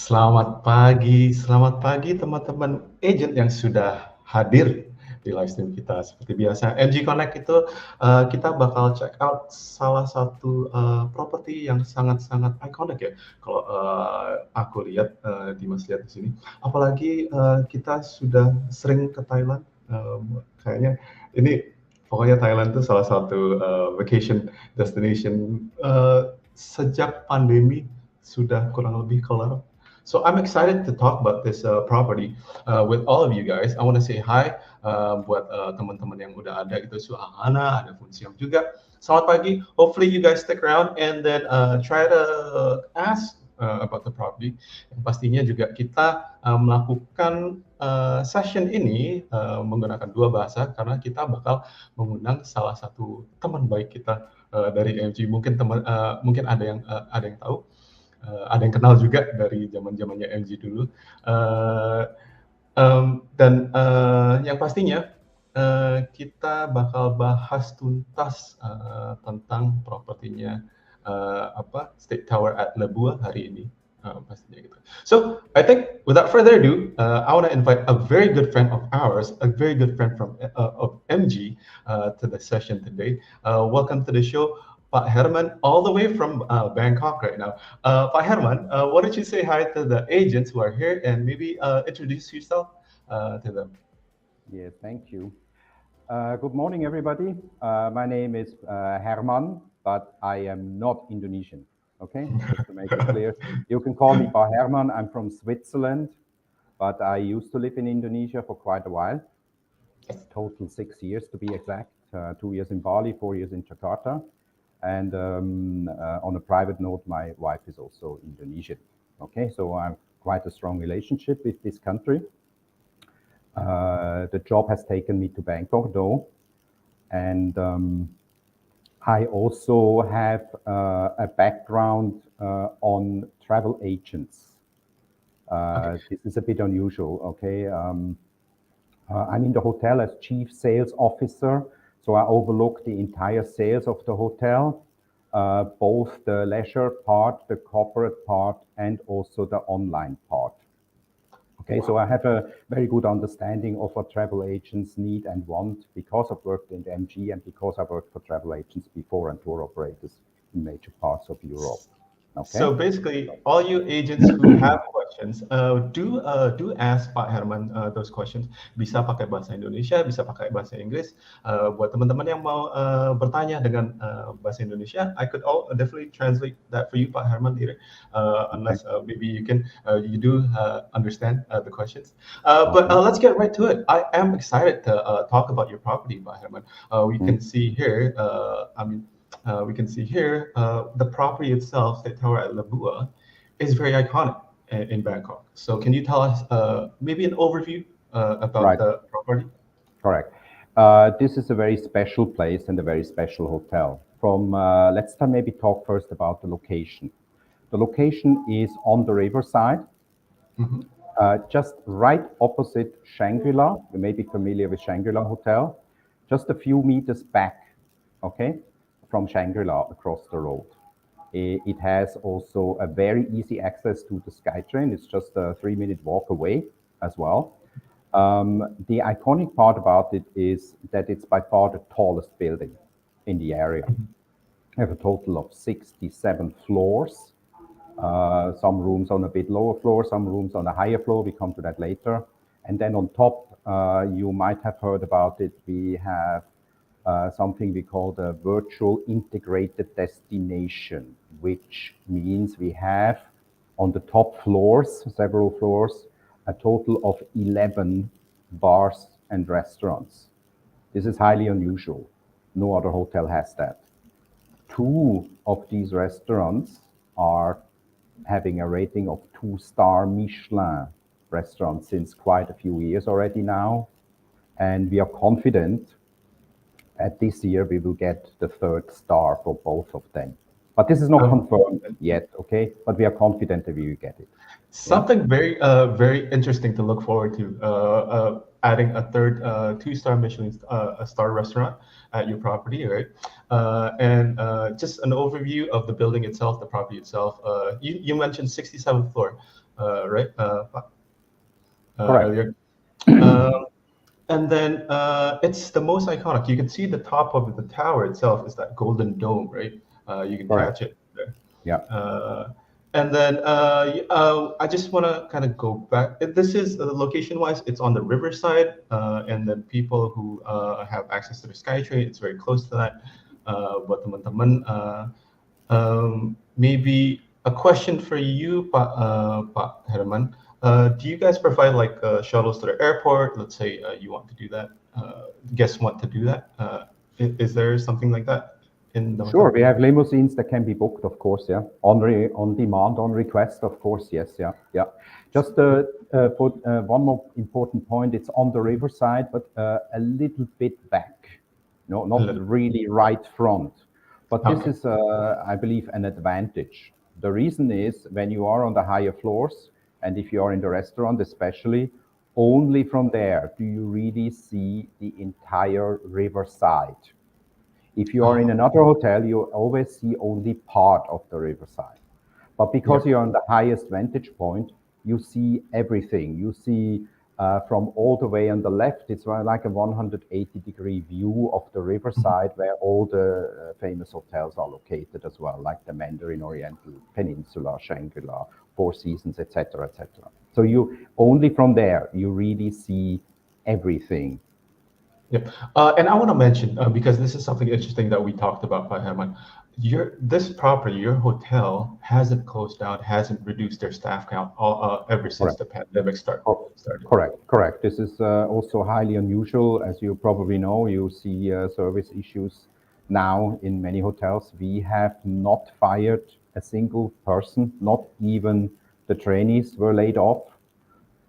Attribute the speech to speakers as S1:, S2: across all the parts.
S1: Selamat pagi teman-teman agent yang sudah hadir di live stream kita. Seperti biasa, MG Connect itu kita bakal check out salah satu properti yang sangat-sangat ikonik ya. Kalau aku lihat, Dimas lihat di sini. Apalagi kita sudah sering ke Thailand, kayaknya ini pokoknya Thailand itu salah satu vacation destination sejak pandemi sudah kurang lebih kelar. So I'm excited to talk about this property with all of you guys. I want to say hi buat teman-teman yang udah ada gitu, Suhana, ada Funsiam juga. Selamat pagi. Hopefully you guys stick around and then try to ask about the property. Yang pastinya juga kita melakukan session ini menggunakan dua bahasa karena kita bakal mengundang salah satu teman baik kita dari MG. Mungkin ada yang tahu. Ada yang kenal juga dari zaman-zamannya MG dulu. Yang pastinya kita bakal bahas tuntas tentang propertinya State Tower at Lebua hari ini. Pastinya gitu. So I think without further ado, I want to invite a very good friend of ours, a very good friend of MG to the session today. Welcome to the show, Pak Herman, all the way from Bangkok right now. Pak Herman, why don't you say hi to the agents who are here and maybe introduce yourself to them?
S2: Yes, thank you. Good morning, everybody. My name is Herman, but I am not Indonesian. Okay, just to make it clear. You can call me Pak Herman. I'm from Switzerland, but I used to live in Indonesia for quite a while. Total 6 years to be exact. 2 years in Bali, 4 years in Jakarta. And on a private note, my wife is also Indonesian. Okay, so I have quite a strong relationship with this country. The job has taken me to Bangkok, though, and I also have a background on travel agents.
S1: Okay.
S2: This is a bit unusual. Okay, I'm in the hotel as chief sales officer. So I overlook the entire sales of the hotel, both the leisure part, the corporate part, and also the online part. Okay, so I have a very good understanding of what travel agents need and want because I've worked in the MG and because I've worked for travel agents before and tour operators in major parts of Europe. Okay.
S1: So basically, all you agents who have questions, do ask Pak Herman those questions. Bisa pakai bahasa Indonesia, bisa pakai bahasa Inggris. Buat teman-teman yang mau bertanya dengan bahasa Indonesia, I could definitely translate that for you, Pak Herman, later. Unless maybe you do understand the questions. But let's get right to it. I am excited to talk about your property, Pak Herman. We can see here. We can see here the property itself, State Tower at Lebua, is very iconic in Bangkok. So can you tell us maybe an overview about the property?
S2: Correct. This is a very special place and a very special hotel. Let's maybe talk first about the location. The location is on the riverside, just right opposite Shangri-La. You may be familiar with Shangri-La Hotel, just a few meters back, okay, from Shangri-La across the road. It has also a very easy access to the SkyTrain. It's just a 3-minute walk away as well. The iconic part about it is that it's by far the tallest building in the area. We have a total of 67 floors. Some rooms on a bit lower floor, some rooms on a higher floor. We come to that later. And then on top, you might have heard about it. We have something we call the virtual integrated destination, which means we have on the top floors, several floors, a total of 11 bars and restaurants. This is highly unusual. No other hotel has that. 2 of these restaurants are having a rating of 2-star Michelin restaurants since quite a few years already now. And we are confident that this year we will get the 3rd star for both of them. But this is not confirmed yet, okay? But we are confident that we will get it.
S1: Something very, very interesting to look forward to, adding a 3rd 2-star Michelin star restaurant at your property, right? And just an overview of the building itself, the property itself. You mentioned 67th floor. right?
S2: Correct.
S1: Earlier. Um, and then it's the most iconic. You can see the top of the tower itself is that golden dome, right? You can
S2: Correct.
S1: catch it there.
S2: Yeah.
S1: Uh, and then I just want to kind of go back. This is location-wise, it's on the riverside, and then people who have access to the SkyTrain, it's very close to that. Buat teman-teman, maybe a question for you, Pak Herman. Do you guys provide like shuttles to the airport? Let's say you want to do that. Guests want to do that. Is there something like that in the
S2: Sure,
S1: hotel?
S2: we have limousines that can be booked, of course, yeah. On demand, on request, of course, yes, yeah, yeah. Just put one more important point, it's on the riverside, but a little bit back. No,
S1: A
S2: not
S1: little.
S2: really right front. But this
S1: Okay.
S2: is, I believe, an advantage. The reason is when you are on the higher floors, and if you are in the restaurant especially, only from there do you really see the entire riverside. If you are in
S1: Oh,
S2: another hotel, you always see only part of the riverside. But because
S1: yep.
S2: you're on the highest vantage point, you see everything. You see from all the way on the left, it's like a 180-degree view of the
S1: Mhm.
S2: riverside where all the famous hotels are located as well, like the Mandarin Oriental Peninsula, Shangri-La, Four Seasons, etc., etc. So you only from there, you really see everything.
S1: Yep. And I want to mention because this is something interesting that we talked about, Pak Herman. This property, your hotel, hasn't closed down, hasn't reduced their staff count ever since
S2: Correct.
S1: the pandemic started.
S2: Correct, correct. This is also highly unusual. As you probably know, you see service issues now in many hotels. We have not fired a single person, not even the trainees were laid off.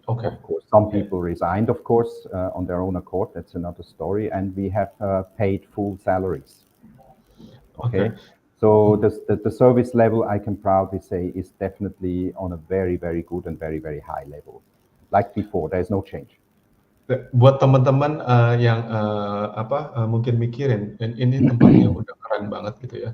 S1: Okay.
S2: Of course, some
S1: Yeah.
S2: people resigned, of course, on their own accord. That's another story. And we have paid full salaries.
S1: Okay.
S2: Okay. So
S1: Mhm.
S2: the service level, I can proudly say, is definitely on a very, very good and very, very high level. Like before, there's no change.
S1: Buat teman-teman yang mungkin mikirin, ini tempatnya udah keren banget gitu ya.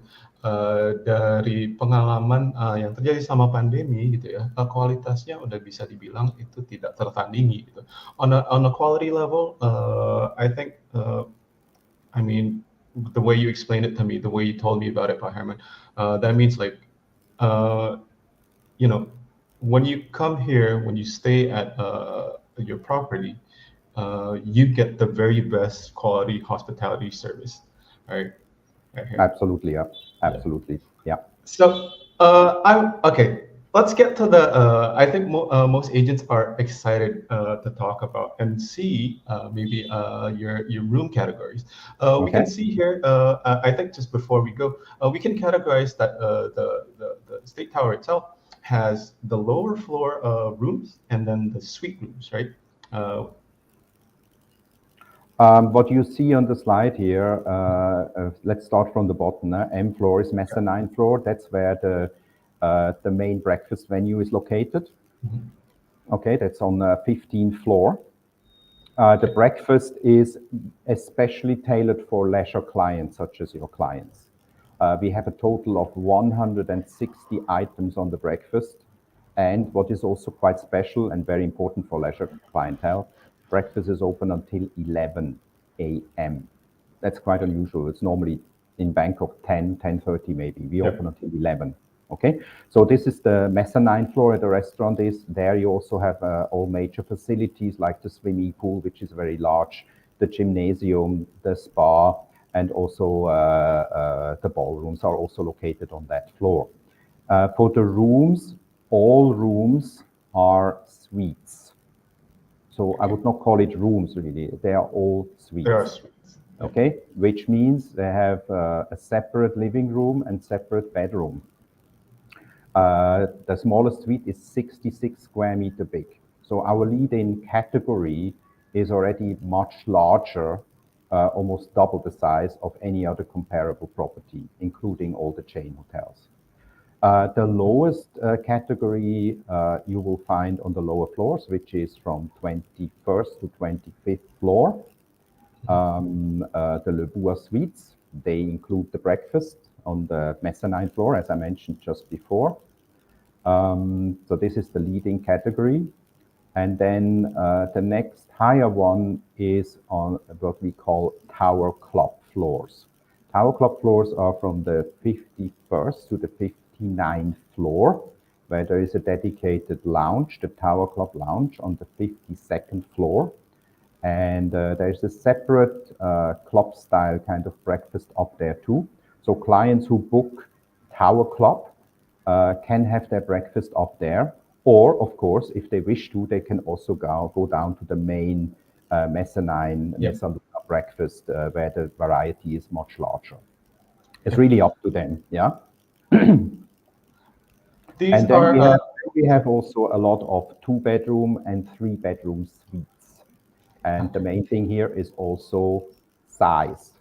S1: Dari pengalaman yang terjadi sama pandemi gitu ya, kualitasnya udah bisa dibilang itu tidak tertandingi gitu. On a quality level, I think I mean, the way you explained it to me, the way you told me about it, Pak Herman, that means like, uh, you know, when you come here, when you stay at your property, you get the very best quality hospitality service, right? Right here.
S2: Absolutely, yeah.
S1: Yeah.
S2: Absolutely, yeah.
S1: So, I'm okay. Let's get to the. I think most agents are excited to talk about and see maybe your room categories. We can
S2: Okay.
S1: see here. I think just before we go, we can categorize that the State Tower itself has the lower floor rooms and then the suite rooms, right? Uh,
S2: What you see on the slide here, let's start from the bottom. M floor is mezzanine floor. That's where the main breakfast venue is located.
S1: mhm.
S2: Okay, that's on the 15th floor. The
S1: Okay.
S2: breakfast is especially tailored for leisure clients, such as your clients. We have a total of 160 items on the breakfast. And what is also quite special and very important for leisure clientele, breakfast is open until 11 a.m. That's quite unusual. It's normally in Bangkok 10:30 maybe. We open
S1: Yep.
S2: until 11. Okay, so this is the mezzanine floor at the restaurant. Is there you also have all major facilities like the swimming pool, which is very large, the gymnasium, the spa, and also the ballrooms are also located on that floor. For the rooms, all rooms are suites. So I
S1: Okay.
S2: would not call it rooms really. They are all
S1: There are
S2: suites.
S1: suites. Yep.
S2: Okay, which means they have a separate living room and separate bedroom. The smallest suite is 66 square meter big. So our lead-in category is already much larger, almost double the size of any other comparable property, including all the chain hotels. The lowest category you will find on the lower floors, which is from 21st to 25th floor. The Lebua suites, they include the breakfast on the mezzanine floor, as I mentioned just before. So this is the leading category. And then the next higher one is on what we call tower club floors. Tower club floors are from the 51st to the 59th floor, where there is a dedicated lounge, the Tower Club Lounge, on the 52nd floor. And there's a separate club style kind of breakfast up there too. So clients who book Tower Club can have their breakfast up there. Or, of course, if they wish to, they can also go down to the main mezzanine,
S1: Yeah.
S2: Mezzaluna breakfast, where the variety is much larger. It's really up to them, yeah.
S1: These
S2: And then
S1: are
S2: we have also a lot of 2-bedroom and 3-bedroom suites. And the main thing here is also size.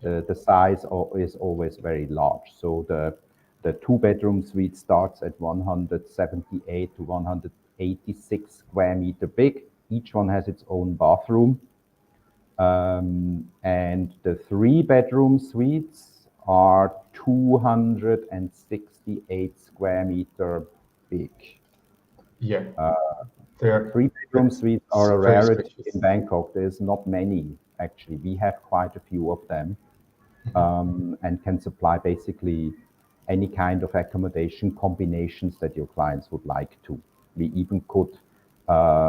S2: The size is always very large. So the 2-bedroom suite starts at 178 to 186 square meter big. Each one has its own bathroom. And the 3-bedroom suites are 268 square meter big.
S1: yeah. They're
S2: 3-bedroom suites are a
S1: very
S2: rarity in
S1: spacious.
S2: Bangkok. There's not many, actually. We have quite a few of them. And can supply basically any kind of accommodation combinations that your clients would like to. We even could,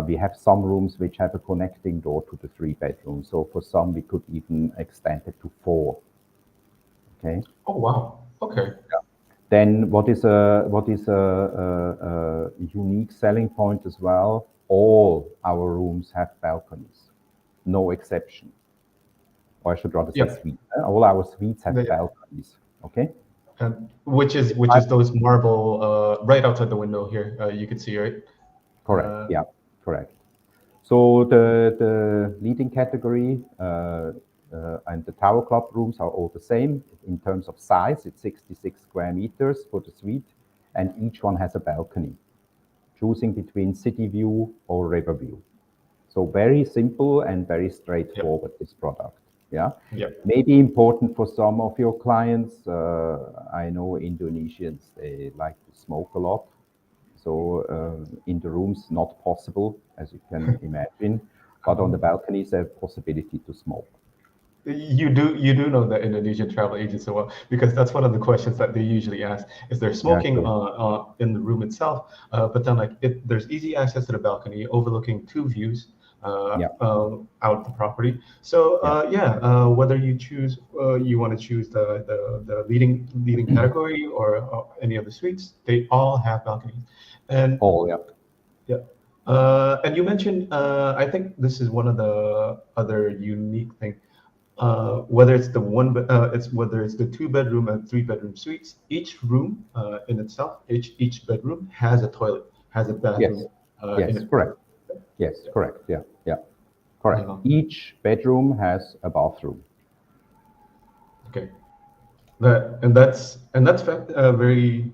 S2: we have some rooms which have a connecting door to the 3-bedroom. So for some, we could even extend it to 4. Okay.
S1: Oh wow. Okay.
S2: Then what is a unique selling point as well? All our rooms have balconies, no exception. Or I should rather say
S1: Yeah.
S2: suite. All our suites have
S1: They,
S2: balconies. Okay.
S1: and which is those marble right outside the window here. You can see, right?
S2: Correct. Yeah, correct. So the leading category and the Tower Club rooms are all the same in terms of size. It's 66 square meters for the suite, and each one has a balcony, choosing between city view or river view. So very simple and very
S1: Yep.
S2: straightforward, this product. Yeah.
S1: Yep.
S2: Maybe important for some of your clients. I know Indonesians, they like to smoke a lot. So in the rooms, not possible, as you can imagine. But on the balconies, there's possibility to smoke.
S1: You do know the Indonesian travel agents so well because that's one of the questions that they usually ask. Is there
S2: Yeah,
S1: smoking
S2: sure.
S1: in the room itself? But then like there's easy access to the balcony overlooking two views
S2: Yeah,
S1: out the property. So
S2: yeah.
S1: yeah, whether you want to choose the leading category or any of the suites, they all have balconies. And
S2: All, yeah.
S1: yeah. And you mentioned, I think this is one of the other unique thing. Whether it's whether it's the 2-bedroom and 3-bedroom suites, each room in itself, each bedroom has a toilet, has a
S2: Yes,
S1: bathroom in
S2: yes,
S1: it.
S2: correct. Yes, correct. Yeah, yeah, correct.
S1: Uh,
S2: Each bedroom has a bathroom.
S1: okay, that's very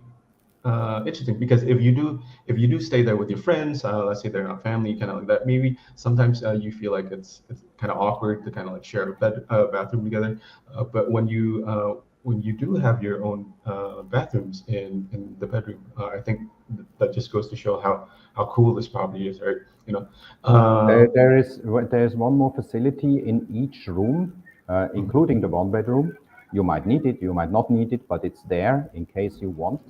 S1: interesting because if you do stay there with your friends, let's say they're not family, kind of like that, maybe sometimes you feel like it's kind of awkward to kind of like share a bathroom together. But when you do have your own bathrooms in the bedroom, I think that just goes to show how cool this property is, right? You know, uh,
S2: There's one more facility in each room, including the 1-bedroom. You might need it, you might not need it, but it's there in case you want.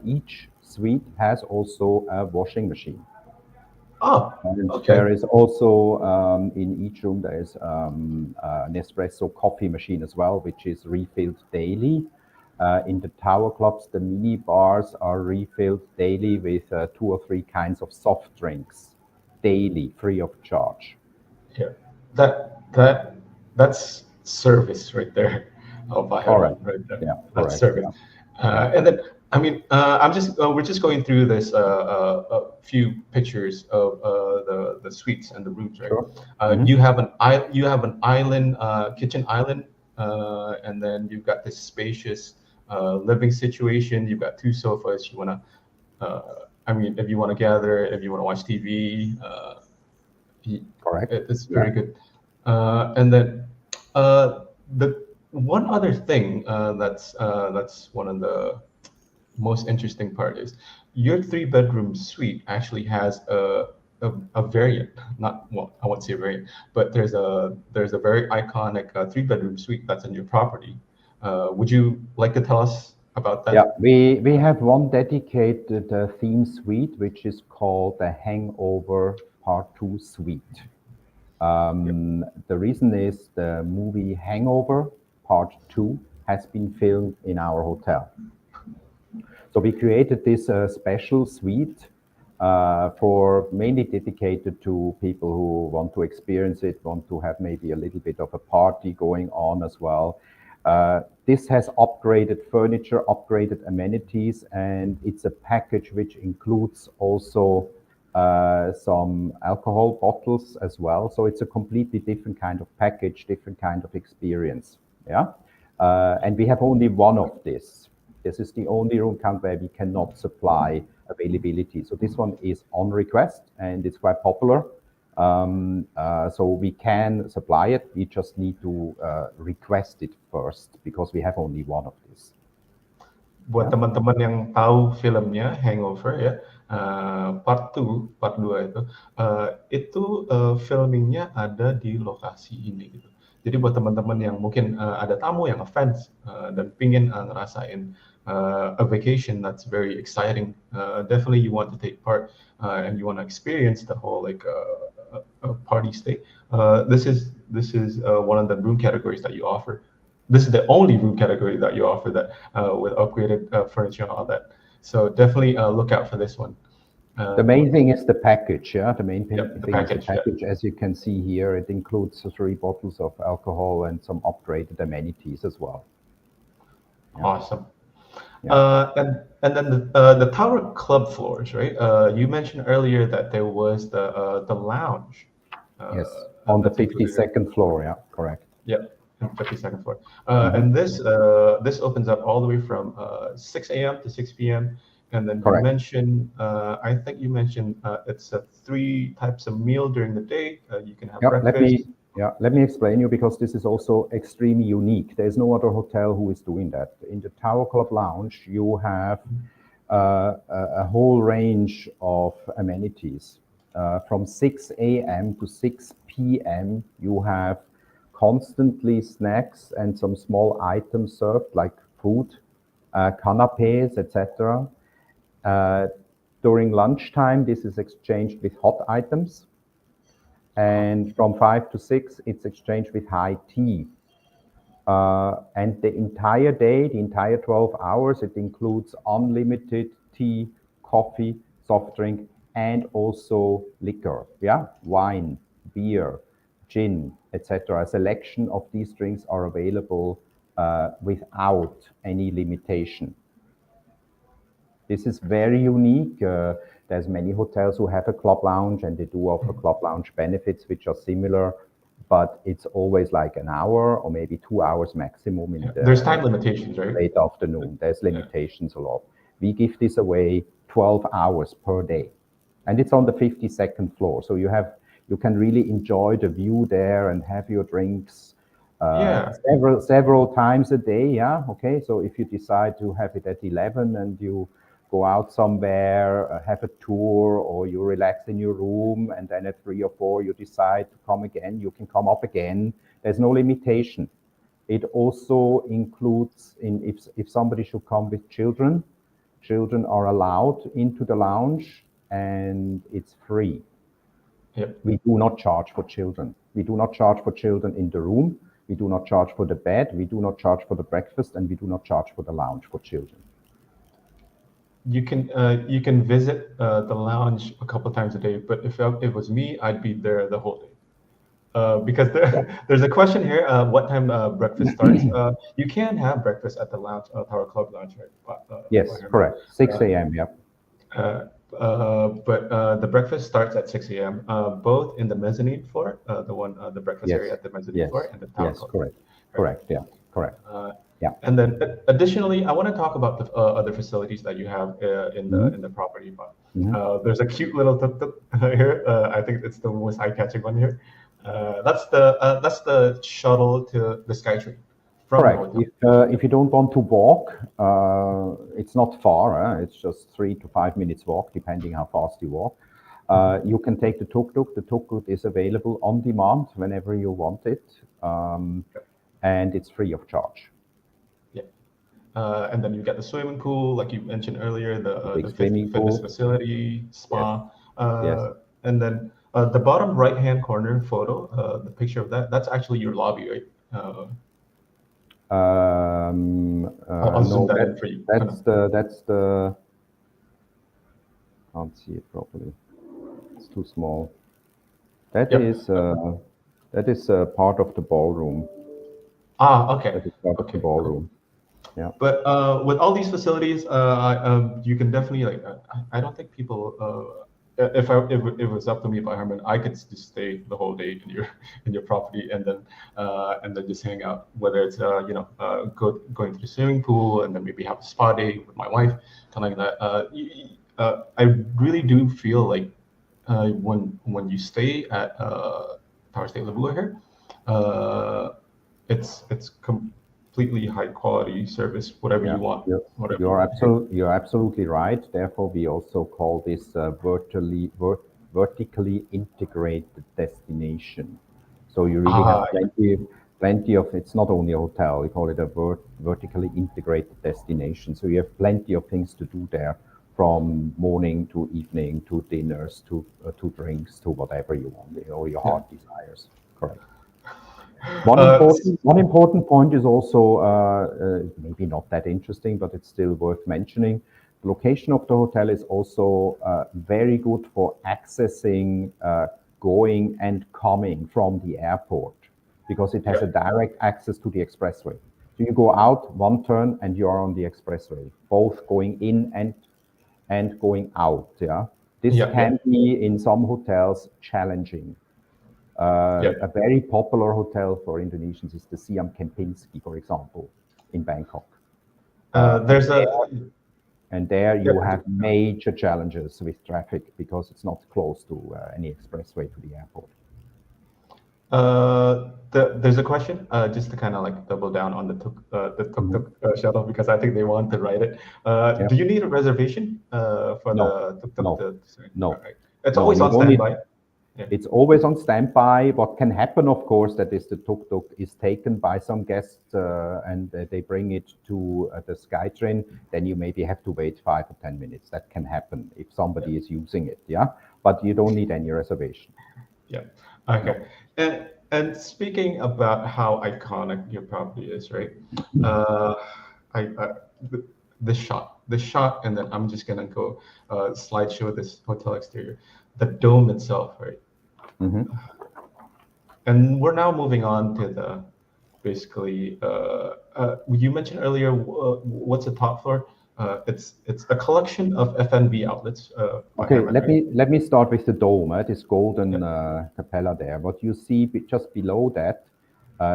S2: Each suite has also a washing machine.
S1: oh,
S2: And there
S1: okay,
S2: is also in each room there is an espresso coffee machine as well, which is refilled daily. In the tower clubs, the mini bars are refilled daily with 2 or 3 kinds of soft drinks, daily, free of charge.
S1: yeah, that's service right there. I'll buy a room
S2: Correct.
S1: right there.
S2: Yeah,
S1: That's
S2: correct.
S1: service.
S2: Yeah, yeah.
S1: And then, I mean, we're just going through this a few pictures of the suites and the rooms, right?
S2: Sure. Hmm.
S1: You have an island, kitchen island, and then you've got this spacious living situation. You've got two sofas. I mean, if you want to gather, if you want to watch TV, y-
S2: Correct.
S1: it's
S2: Yeah.
S1: very good. And then the one other thing that's one of the most interesting part is your three-bedroom suite actually has a variant, not, well, I won't say a variant, but there's a very iconic three-bedroom suite that's in your property. Would you like to tell us about
S2: Yeah,
S1: that?
S2: we have one dedicated theme suite, which is called the Hangover Part 2 suite.
S1: Yep.
S2: The reason is the movie Hangover Part 2 has been filmed in our hotel. So we created this special suite for mainly dedicated to people who want to experience it, want to have maybe a little bit of a party going on as well. This has upgraded furniture, upgraded amenities, and it's a package which includes also some alcohol bottles as well. So it's a completely different kind of package, different kind of experience. Yeah. And we have only one of this. This is the only room count where we cannot supply availability. So this one is on request and it's quite popular. So we can supply it. We just need to request it first because we have only one of this.
S1: Buat
S2: Yeah.
S1: teman-teman yang tahu filmnya Hangover ya, part 2, part 2 itu filmingnya ada di lokasi ini gitu. Jadi buat teman-teman yang mungkin ada tamu yang ngefans dan pingin ngerasain a vacation that's very exciting, definitely you want to take part and you want to experience the whole like party stay. This is one of the room categories that you offer. This is the only room category that you offer that with upgraded furniture and all that. So definitely look out for this one.
S2: The main thing is the package. Yeah, the main thing
S1: the
S2: is the
S1: package. Yeah.
S2: package. As you can see here, it includes 3 bottles of alcohol and some upgraded amenities as well. Yeah.
S1: Awesome.
S2: Yeah.
S1: And then the tower club floors, right? You mentioned earlier that there was the lounge.
S2: Yes, on the
S1: that's included.
S2: 52nd floor. Yeah, correct.
S1: Yeah, 52nd floor. And this opens up all the way from 6 a.m. to 6 p.m. And then
S2: Correct.
S1: you mentioned, I think you mentioned it's 3 types of meal during the day. You can have breakfast.
S2: Let me explain you because this is also extremely unique. There's no other hotel who is doing that. In the Tower Club Lounge, you have a whole range of amenities. From 6 a.m. to 6 p.m., you have constantly snacks and some small items served like food, canapes, etc. During lunchtime, this is exchanged with hot items. And from 5 to 6, it's exchanged with high tea. And the entire day, the entire 12 hours, it includes unlimited tea, coffee, soft drink, and also liquor, yeah, wine, beer, gin, etc. A selection of these drinks are available without any limitation. This is very unique. There's many hotels who have a club lounge and they do offer club lounge benefits which are similar, but it's always like an hour or maybe 2 hours maximum in
S1: There's time limitations, right?
S2: late afternoon. There's limitations a lot. We give this away 12 hours per day. And it's on the 52nd floor. So you can really enjoy the view there and have your drinks several times a day. Yeah. Okay. So if you decide to have it at 11 and you go out somewhere, have a tour, or you relax in your room, and then at 3 or 4 you decide to come again, you can come up again. There's no limitation. It also includes if somebody should come with children, children are allowed into the lounge and it's free.
S1: Yep.
S2: We do not charge for children. We do not charge for children in the room. We do not charge for the bed. We do not charge for the breakfast, and we do not charge for the lounge for children.
S1: You can visit the lounge a couple times a day, but if it was me, I'd be there the whole day. Because there's a question here, what time breakfast starts? You can have breakfast at the lounge, Tower Club Lounge, right?
S2: Yes, correct. 6 a.m. Yep.
S1: But the breakfast starts at 6 a.m. Both in the mezzanine floor, the breakfast area at the mezzanine floor, and the Tower Club.
S2: Correct. Correct. Yeah. Correct. Yeah.
S1: And then additionally, I want to talk about the other facilities that you have in the property. There's a cute little tuk-tuk here. I think it's the most eye-catching one here. That's the shuttle to the SkyTrain. from the
S2: Correct.
S1: hotel.
S2: If you don't want to walk, it's not far. It's just 3 to 5 minutes walk, depending how fast you walk. You can take the tuk-tuk. The tuk-tuk is available on demand whenever you want it, and it's free of charge.
S1: Yeah. And then you get the swimming pool, like you mentioned earlier,
S2: The
S1: the
S2: big swimming
S1: fitness
S2: pool.
S1: facility,
S2: Yes.
S1: spa,
S2: Yes.
S1: and then the bottom right-hand corner photo, the picture of that, that's actually your lobby, right? I'll zoom
S2: No,
S1: that in for you. Oh, no.
S2: that's the. Can't see it properly. It's too small. That
S1: Yep.
S2: is part of the ballroom.
S1: Okay.
S2: That is part of the
S1: Okay, cool.
S2: ballroom. Yeah.
S1: But with all these facilities, you can definitely like. I don't think people. If it was up to me, by Herman, I could just stay the whole day in your property and then just hang out. Whether it's going to the swimming pool and then maybe have a spa day with my wife, kind of like that. I really do feel like when you stay at Tower State Lebua here, uh, it's completely high quality service, whatever
S2: Yeah,
S1: you want,
S2: you're,
S1: whatever you want.
S2: you're absolutely right. Therefore, we also call this vertically integrated destination. So you really have
S1: Ah,
S2: plenty of. It's not only a hotel. We call it a vertically integrated destination. So you have plenty of things to do there, from morning to evening to dinners to drinks to whatever you want. Your
S1: yeah.
S2: heart desires. Correct.
S1: Uh,
S2: One important point is also maybe not that interesting, but it's still worth mentioning. The location of the hotel is also very good for accessing going and coming from the airport because it has
S1: yeah,
S2: a direct access to the expressway. So you go out one turn and you are on the expressway, both going in and going out. Yeah, this
S1: yeah, yeah,
S2: can be in some hotels challenging.
S1: yeah.
S2: A very popular hotel for Indonesians is the Siam Kempinski, for example, in Bangkok. Uh, and
S1: There's a
S2: there, and there
S1: yeah.
S2: you have major challenges with traffic because it's not close to any expressway to the airport.
S1: There's a question, just to kind of like double down on the tuk
S2: Mhm.
S1: tuk shuttle because I think they want to ride it.
S2: Yeah.
S1: Do you need a reservation for
S2: No,
S1: the tuk tuk
S2: no,
S1: to say? All
S2: no,
S1: right. It's
S2: no.
S1: always
S2: You
S1: on
S2: don't need.
S1: standby. Yeah.
S2: It's always on standby. What can happen, of course, that is the tuk-tuk is taken by some guests and they bring it to the Skytrain. Then you maybe have to wait 5 or 10 minutes. That can happen if
S1: Yeah.
S2: somebody is using it. Yeah, but you don't need any reservation.
S1: Yeah.
S2: No.
S1: Okay. And speaking about how iconic your property is, right? Uh, I the, the shot, and then I'm just gonna go slideshow this hotel exterior, the dome itself, right?
S2: Hmm.
S1: And we're now moving on to the basically. You mentioned earlier, what's the top floor? It's a collection of FNB outlets by
S2: Okay,
S1: Herman, right?
S2: let me start with the dome, this golden
S1: Yep.
S2: capella there. What you see just below that,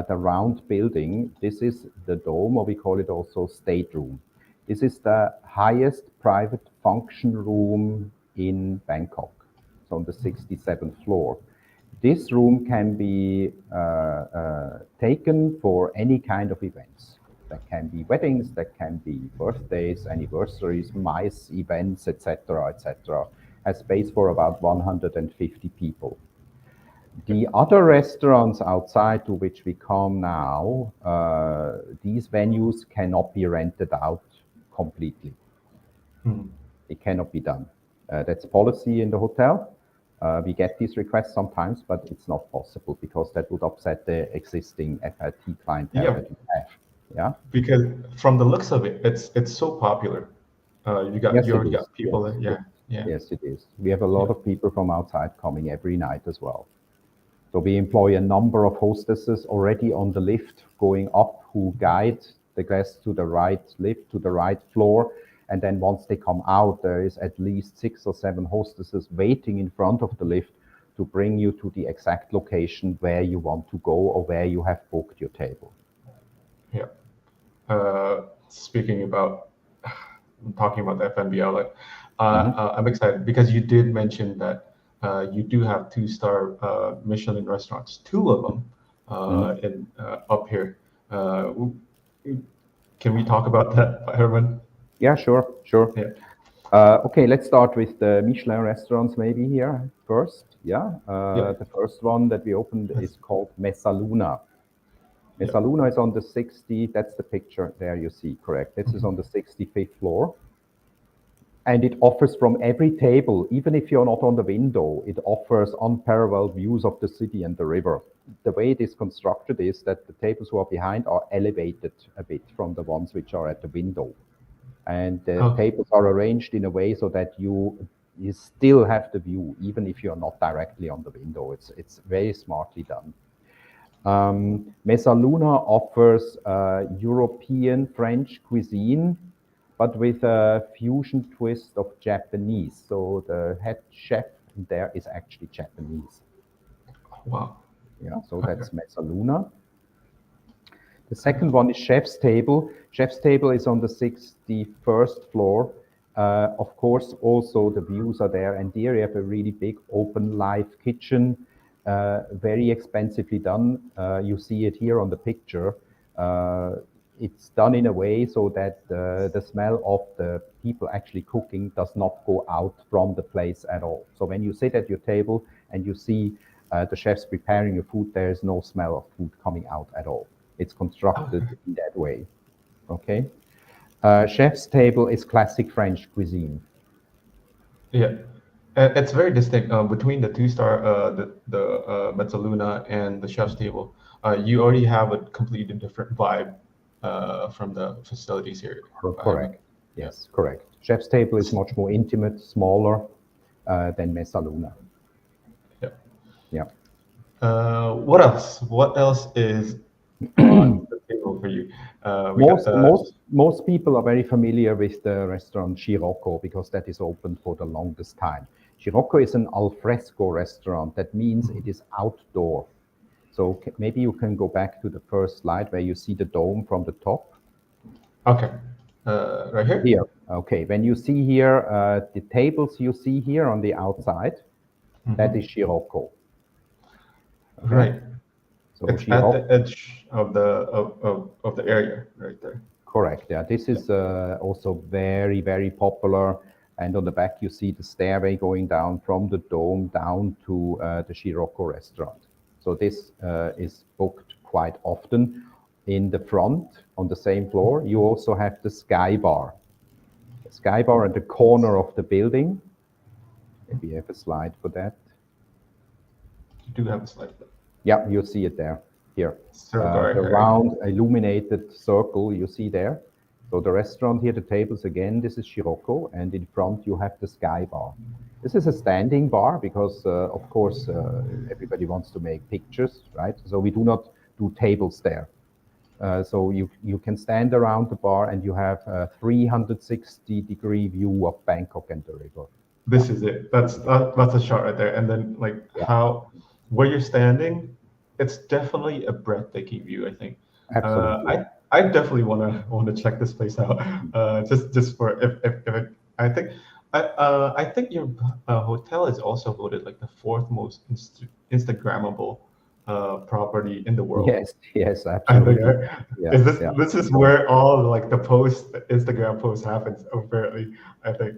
S2: the round building, this is the dome, or we call it also state room. This is the highest private function room in Bangkok. It's on the 67th floor. This room can be taken for any kind of events. That can be weddings, that can be birthdays, anniversaries, MICE events, etc., etc. Has space for about 150 people.
S1: Yep.
S2: The other restaurants outside to which we come now, these venues cannot be rented out completely.
S1: Mhm.
S2: It cannot be done. That's policy in the hotel. We get these requests sometimes, but it's not possible because that would upset the existing FIT clientele
S1: Yeah,
S2: that we have. Yeah.
S1: because from the looks of it, it's so popular. You
S2: Yes, it
S1: already
S2: is.
S1: got people
S2: Yes,
S1: there.
S2: yes,
S1: Yeah, yeah,
S2: yes, it is. We have a
S1: yeah,
S2: lot of people from outside coming every night as well. So we employ a number of hostesses already on the lift going up who guide the guests to the right lift, to the right floor. And then once they come out, there is at least 6 or 7 hostesses waiting in front of the lift to bring you to the exact location where you want to go or where you have booked your table.
S1: yeah. Speaking about talking about the F&B outlet,
S2: Mhm.
S1: I'm excited because you did mention that you do have two-star Michelin restaurants, two of them
S2: Mhm.
S1: in up here. Uh, w- can we talk about that, Herman?
S2: Yeah, sure, sure.
S1: Yeah.
S2: Okay, let's start with the Michelin restaurants maybe here first. Yeah,
S1: Yeah.
S2: the first one that we opened
S1: That's,
S2: is called Messaluna.
S1: yeah.
S2: Messaluna is on the 60, that's the picture there you see, correct. This is
S1: Mhm.
S2: on the 65th floor. And it offers from every table, even if you're not on the window, it offers unparalleled views of the city and the river. The way it is constructed is that the tables who are behind are elevated a bit from the ones which are at the window. And the
S1: Okay.
S2: tables are arranged in a way so that you still have the view, even if you're not directly on the window. It's very smartly done. Mesa Luna offers European French cuisine, but with a fusion twist of Japanese. So the head chef there is actually Japanese.
S1: Wow.
S2: Yeah, so
S1: Okay.
S2: that's Mesa Luna. The second one is Chef's Table. Chef's Table is on the 61st floor. Of course, also the views are there, and there you have a really big open live kitchen, very expensively done. You see it here on the picture. Uh, it's done in a way so that the smell of the people actually cooking does not go out from the place at all. So when you sit at your table and you see the chefs preparing your food, there is no smell of food coming out at all. It's constructed
S1: Okay.
S2: in that way. Okay. Chef's Table is classic French cuisine.
S1: Yeah. It's very distinct between the two-star, the Mezzaluna and the Chef's Table. You already have a completely different vibe from the facilities here, Herman.
S2: Correct.
S1: Yeah.
S2: Yes, correct. Chef's Table is much more intimate, smaller than Mesa Luna.
S1: Yeah.
S2: Yeah.
S1: What else? What else is on the table for you? We got
S2: Most,
S1: the.
S2: most, most people are very familiar with the restaurant Scirocco because that is open for the longest time. Scirocco is an alfresco restaurant. That means it is outdoor. So maybe you can go back to the first slide where you see the dome from the top.
S1: Okay. Right here?
S2: Here, okay. When you see here, the tables you see here on the outside, that is Scirocco. Okay,
S1: Right.
S2: so
S1: It's at the
S2: Scirocco,
S1: edge of the area right there.
S2: correct. Yeah, this
S1: Yeah.
S2: is also very, very popular. And on the back, you see the stairway going down from the dome down to the Scirocco restaurant. So this is booked quite often. In the front, on the same floor, you also have the Sky Bar. The Sky Bar at the corner of the building. Maybe you have a slide for that.
S1: You do have a slide there.
S2: Yeah, you see it there, here.
S1: Circle
S2: The
S1: right?
S2: round illuminated circle you see there. So the restaurant here, the tables again, this is Scirocco, and in front you have the Sky Bar. This is a standing bar because, of course, everybody wants to make pictures, right? So we do not do tables there. So you can stand around the bar and you have a 360-degree view of Bangkok and the river. Yeah,
S1: This is it. That's a shot right there. And then like
S2: yeah,
S1: how where you're standing, it's definitely a breathtaking view, I think.
S2: absolutely.
S1: I definitely wanna check this place out. Just for if it, I think your hotel is also voted like the fourth most Instagrammable property in the world.
S2: Yes, yes,
S1: I think
S2: absolutely. Yeah,
S1: is this
S2: yeah.
S1: this is where all like the Instagram post happens apparently. I think.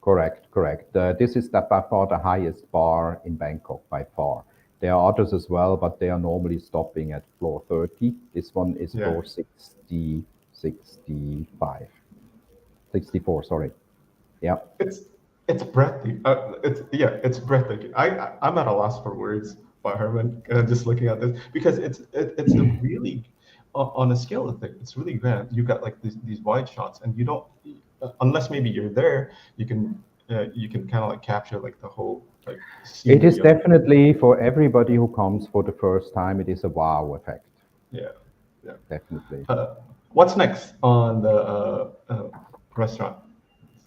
S2: Correct, correct. This is by far the highest bar in Bangkok, by far. There are others as well, but they are normally stopping at floor 30. This one is
S1: Yeah.
S2: floor 60, 65, 64, sorry. Yeah,
S1: It's it's breathtaking. It's breathtaking. I'm at a loss for words, by Herman. Just looking at this because it's a really on a scale of things. It's really grand. You got like these wide shots, and you don't unless maybe you're there, you can kind of like capture like the whole like
S2: it is
S1: scenery of
S2: definitely for everybody who comes for the first time, it is a wow effect,
S1: yeah yeah.
S2: definitely.
S1: What's next on the restaurant?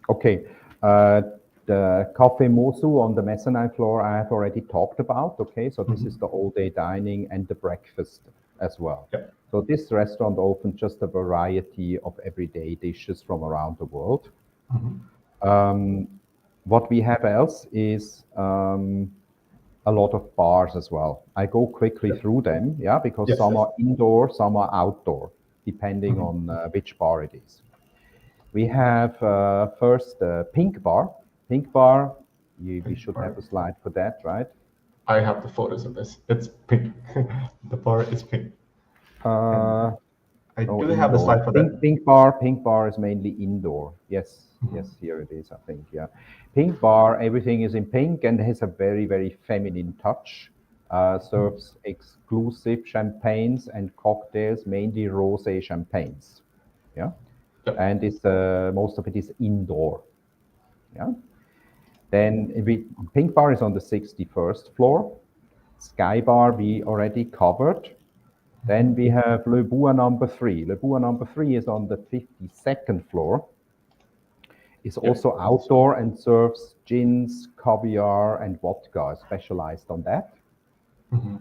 S2: Okay. Uh, the Cafe Mosu on the mezzanine floor, I have already talked about. Okay, so this is the all-day dining and the breakfast as well.
S1: Yeah.
S2: So this restaurant offers just a variety of everyday dishes from around the world. What we have else is a lot of bars as well. I go quickly
S1: Yeah.
S2: through them, yeah, because
S1: Yes,
S2: some
S1: yes.
S2: are indoor, some are outdoor, depending
S1: Mhm.
S2: on which bar it is. We have first Pink Bar. Pink Bar, we
S1: Pink
S2: should have
S1: bar.
S2: a slide for that, right?
S1: I have the photos of this. It's pink. The bar is pink. And
S2: Uh,
S1: I
S2: oh,
S1: do have the
S2: indoor.
S1: slide for that.
S2: Pink bar is mainly indoor. Yes,
S1: Mhm.
S2: yes, here it is, I think, yeah. Pink Bar, everything is in pink and has a very, very feminine touch. Serves exclusive champagnes and cocktails, mainly rosé champagnes. Yeah,
S1: Yeah.
S2: and it's most of it is indoor. Yeah. Then Pink Bar is on the 61st floor. Sky Bar we already covered. Then we have Lebua number 3. Lebua number 3 is on the 52nd floor. It's
S1: Yeah.
S2: also outdoor and serves gins, caviar, and vodka, specialized on that.
S1: Mhm.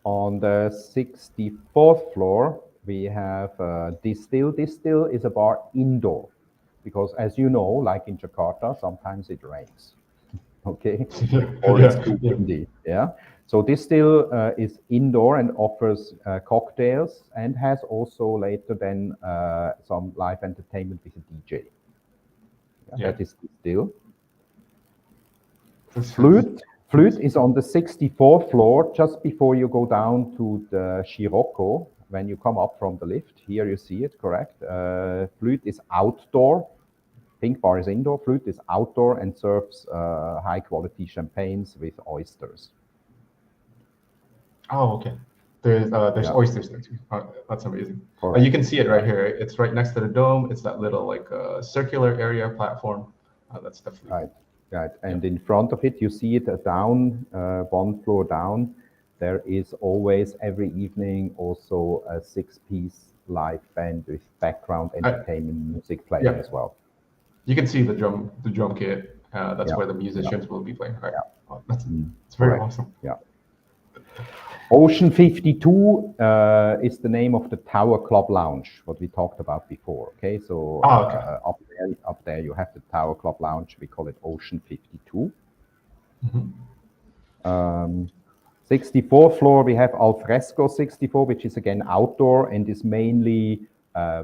S2: On the 64th floor, we have Distill. Distill is a bar indoor because, as you know, like in Jakarta, sometimes it rains. Okay, or it's
S1: Yeah.
S2: too
S1: Yeah.
S2: windy. Yeah. So this still is indoor and offers cocktails and has also later then some live entertainment with a DJ. Yeah,
S1: Yeah.
S2: that is still.
S1: This is
S2: Flute. Flute is on the 64th floor, just before you go down to the Scirocco. When you come up from the lift, here you see it, correct? Flute is outdoor. Pink Bar is indoor. Flute is outdoor and serves high quality champagnes with oysters.
S1: Oh, okay. There's
S2: Yeah,
S1: oysters there too. That's amazing. You
S2: correct.
S1: can see it right
S2: Yeah,
S1: here. It's right next to the dome. It's that little like circular area platform. That's definitely
S2: right,
S1: cool.
S2: right.
S1: Yeah.
S2: And in front of it, you see it down, one floor down. There is always every evening also a six-piece live band with background
S1: I,
S2: entertainment music playing
S1: yeah.
S2: as well.
S1: You can see the drum kit. That's
S2: Yeah,
S1: where the
S2: yeah,
S1: musicians will be playing. Right.
S2: yeah.
S1: Oh, that's it's very
S2: Correct.
S1: awesome.
S2: Yeah. Ocean 52 is the name of the Tower Club Lounge, what we talked about before. Okay, so
S1: Oh, okay.
S2: up there you have the Tower Club Lounge. We call it Ocean 52.
S1: Mhm.
S2: 64th floor, we have Alfresco 64, which is again outdoor and is mainly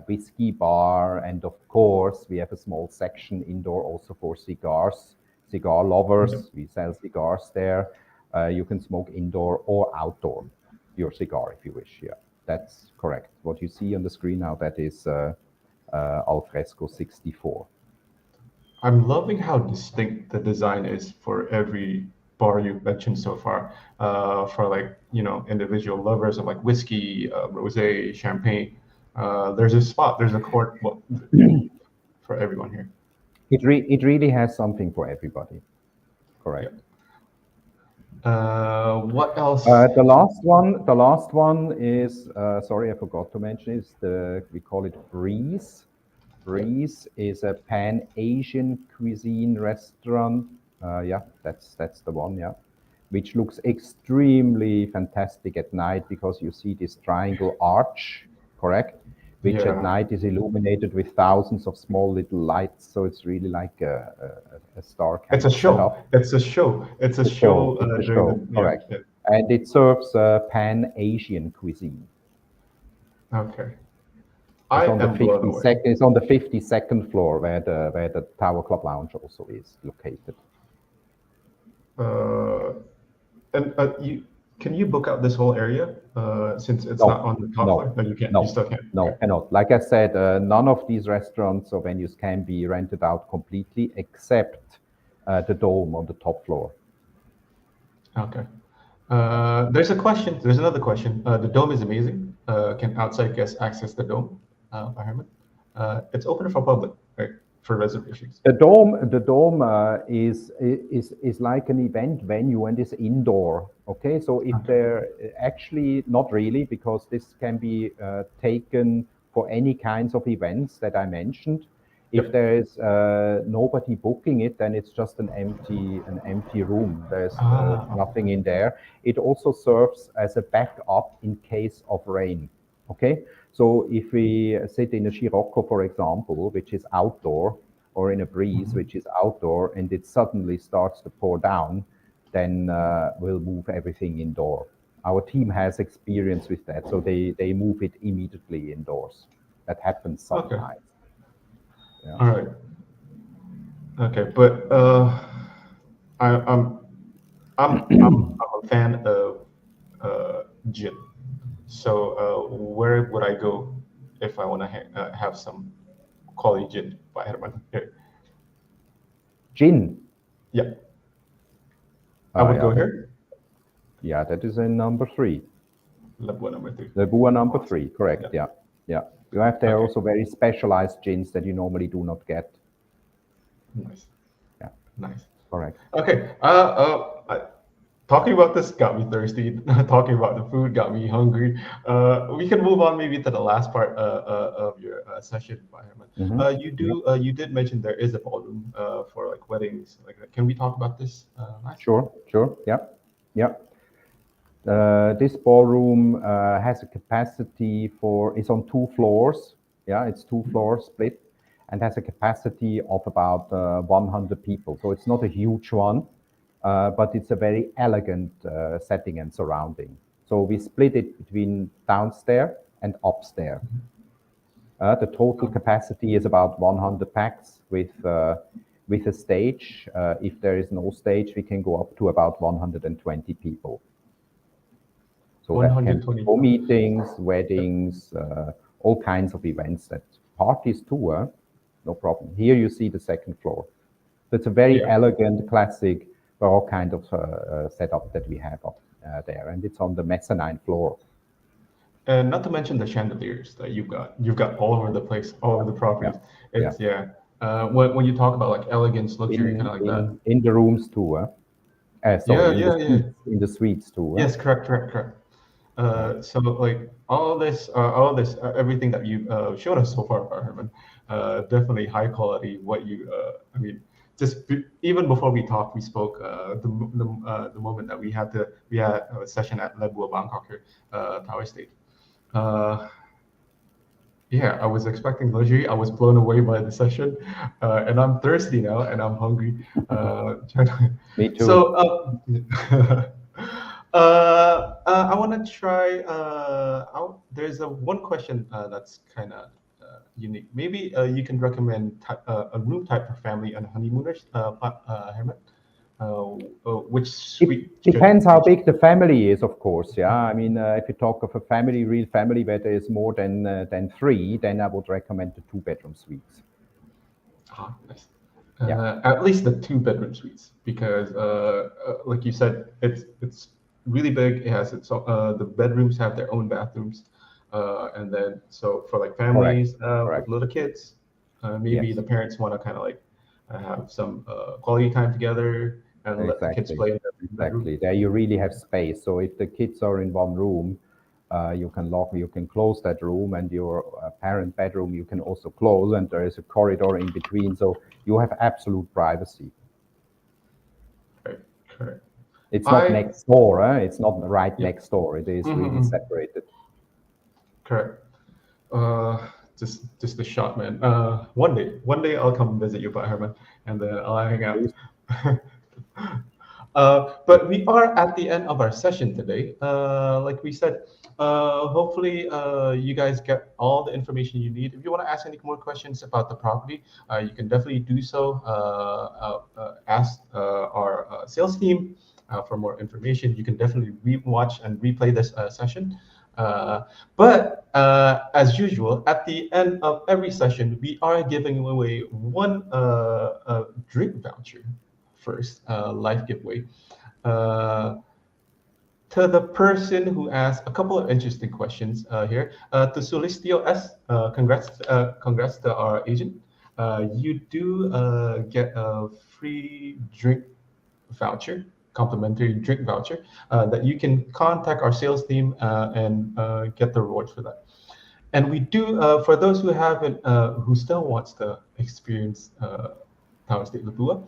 S2: whiskey bar. And of course, we have a small section indoor also for cigars, cigar
S1: Yeah.
S2: lovers. We sell cigars there. You can smoke indoor or outdoor your cigar if you wish. Yeah, that's correct. What you see on the screen now, that is Alfresco 64.
S1: I'm loving how distinct the design is for every bar you've mentioned so far. For like, individual lovers of like whiskey, rosé, champagne. There's a spot, there's a court, well, for everyone here.
S2: It really has something for everybody.
S1: Yeah.
S2: Correct.
S1: What else?
S2: The last one is, sorry, I forgot to mention, is we call it Breeze.
S1: Yeah.
S2: Breeze is a Pan-Asian cuisine restaurant. Yeah, that's the one, yeah. Which looks extremely fantastic at night because you see this triangle arch, correct? Which at
S1: Yeah.
S2: night is illuminated with thousands of small little lights. So it's really like a star
S1: It's
S2: kind
S1: a
S2: of
S1: show.
S2: setup.
S1: It's a show. It's a show
S2: It's a
S1: during
S2: show,
S1: the, yeah.
S2: correct.
S1: Yeah.
S2: And it serves Pan-Asian cuisine.
S1: Okay. I am blown away.
S2: It's on the 52nd floor where the Tower Club Lounge also is located.
S1: Uh, and can you book out this whole area since it's not
S2: No,
S1: on the top floor?
S2: no,
S1: No, you can't. You
S2: no,
S1: still can't. Okay.
S2: no, cannot. Like I said, none of these restaurants or venues can be rented out completely except the dome on the top floor.
S1: Okay. There's a question. There's another question. The dome is amazing. Can outside guests access the dome, Herman? It's open for public, right? For reservations.
S2: The dome is like an event venue and is indoor. Okay, so if
S1: Okay.
S2: there actually not really because this can be taken for any kinds of events that I mentioned. If
S1: Yep.
S2: there is nobody booking it, then it's just an empty room. There's
S1: Ah.
S2: nothing in there. It also serves as a backup in case of rain. Okay, so if we sit in a Scirocco, for example, which is outdoor, or in a Breeze,
S1: Mhm.
S2: which is outdoor, and it suddenly starts to pour down, then we'll move everything indoor. Our team has experience with that, so they move it immediately indoors. That happens
S1: Okay.
S2: sometimes. Yeah.
S1: All right. Okay, but I, I'm I'm a fan of gin. So where would I go if I want to have some quality gin by Herman? Here.
S2: Gin.
S1: Yeah, I would
S2: Yeah,
S1: go here.
S2: that is in number 3.
S1: Lebua number 3.
S2: Lebua number
S1: Awesome.
S2: 3, correct?
S1: Yeah.
S2: Yeah, yeah. You have there
S1: Okay.
S2: also very specialized gins that you normally do not get.
S1: Nice.
S2: Yeah,
S1: Nice.
S2: correct.
S1: Okay. Talking about this got me thirsty. Talking about the food got me hungry. We can move on maybe to the last part of your session, Herman.
S2: Mm-hmm. Yeah.
S1: You did mention there is a ballroom for like weddings like that. Can we talk about this, Max?
S2: Sure, sure. Yeah, yeah. This ballroom has a capacity it's on 2 floors. Yeah, it's 2 floors split and has a capacity of about 100 people. So it's not a huge one, but it's a very elegant setting and surrounding. So we split it between downstairs and upstairs. The total capacity is about 100 packs with a stage. If there is no stage, we can go up to about 120 people. So that can be
S1: 120.
S2: for meetings, weddings, all kinds of events, that parties too, no problem. Here you see the second floor. It's a very
S1: Yeah.
S2: elegant, classic, Baroque kind of setup that we have up there, and it's on the mezzanine floor.
S1: And not to mention the chandeliers that you've got all over the place, all over the
S2: Yeah,
S1: properties.
S2: yeah.
S1: It's yeah. When you talk about like elegance, luxury, kind of like that.
S2: In the rooms too.
S1: Yeah,
S2: Sorry,
S1: yeah, yeah.
S2: in the suites too.
S1: Yes, correct, correct, correct.
S2: Yeah.
S1: So like everything that you showed us so far, Herman, definitely high quality. What you, I mean, even before we talked, we spoke the moment that we had a session at Lebua Bangkok here, Tower State. Uh, yeah, I was expecting luxury. I was blown away by the session, and I'm thirsty now, and I'm hungry.
S2: Me too.
S1: So, I want to try. There's one question that's kind of unique. Maybe you can recommend a room type for family and honeymooners, Herman. Which suite
S2: It depends how big the family is, of course. Yeah, I mean, if you talk of a family, real family, where there is more than 3, then I would recommend the 2-bedroom suites.
S1: Ah, nice.
S2: Yeah,
S1: At least the 2-bedroom suites, because like you said, it's really big. It has the bedrooms have their own bathrooms, and then so for like
S2: correct,
S1: families with
S2: correct.
S1: little kids, maybe
S2: Yes,
S1: the parents want to kind of like have some quality time together and let the kids
S2: exactly,
S1: play in the bedroom.
S2: exactly. There you really have space. So if the kids are in one room, you can close that room, and your parent bedroom you can also close, and there is a corridor in between, so you have absolute privacy.
S1: Right, correct.
S2: It's not
S1: I
S2: next door, it's not right
S1: yeah.
S2: next door. It is really
S1: Mm-hmm.
S2: separated.
S1: Correct. Just a shot, man. One day I'll come visit you, Pak Herman, and then I'll hang out. But we are at the end of our session today. Like we said, hopefully you guys get all the information you need. If you want to ask any more questions about the property, you can definitely do so. Ask our sales team for more information. You can definitely watch and replay this session. But as usual, at the end of every session, we are giving away one drink voucher first, live giveaway, uh, to the person who asked a couple of interesting questions here. To Solistio S, congrats to our agent. You do get a free drink voucher, complimentary drink voucher, that you can contact our sales team and get the rewards for that. And we do, for those who haven't, who still wants to experience Tower State Lebua,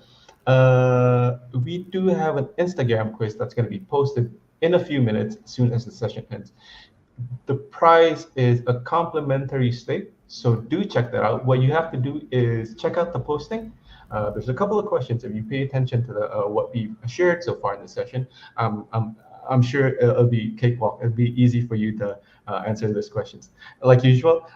S1: we do have an Instagram quiz that's going to be posted in a few minutes as soon as the session ends. The prize is a complimentary stay, so do check that out. What you have to do is check out the posting, There's a couple of questions. If you pay attention to what we've shared so far in the session, um, I'm, I'm sure it'll be cakewalk. It'll be easy for you to answer those questions. Like usual,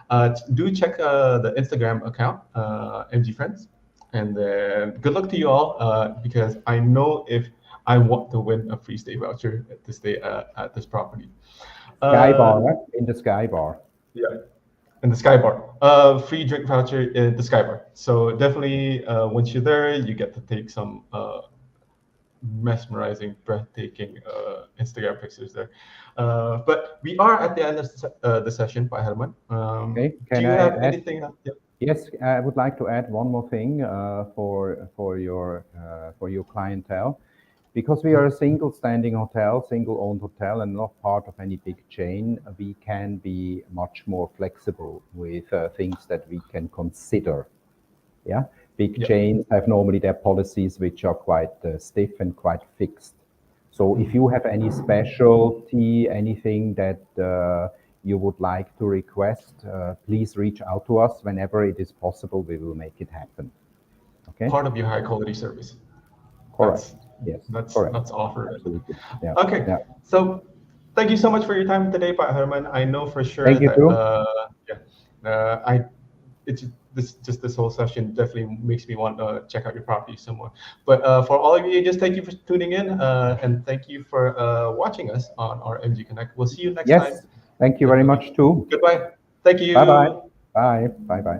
S1: do check the Instagram account, MG Friends. And then good luck to you all, because I know if I want to win a free stay voucher to stay at this property.
S2: Sky
S1: Uh,
S2: bar, in the Sky bar.
S1: yeah, in the Sky Bar. Free drink voucher in the Sky Bar. So definitely, once you're there, you get to take some mesmerizing, breathtaking Instagram pictures there. But we are at the end of the session, Pak Herman.
S2: Okay,
S1: Do
S2: can
S1: you
S2: I
S1: have
S2: add?
S1: anything else? Yeah.
S2: Yes, I would like to add one more thing for your clientele, because we are a single standing hotel, single owned hotel, and not part of any big chain. We can be much more flexible with things that we can consider. Yeah, big
S1: Yeah.
S2: chains have normally their policies which are quite stiff and quite fixed. So if you have any specialty, anything that you would like to request, please reach out to us whenever it is possible. We will make it happen. Okay?
S1: Part of your high quality service.
S2: Correct.
S1: That's
S2: Yes, correct.
S1: that's offered.
S2: Absolutely. Yeah.
S1: Okay,
S2: Yeah.
S1: so thank you so much for your time today, Pak Herman. I know for sure
S2: Thank you
S1: that
S2: too.
S1: yeah, I it's this whole session definitely makes me want to check out your property some more. But for all of you, just thank you for tuning in, and thank you for watching us on our MG Connect. We'll see you next time.
S2: Yes. Thank you very
S1: Definitely.
S2: much too.
S1: Goodbye. Thank
S2: Bye bye.
S1: you.
S2: Bye. Bye bye.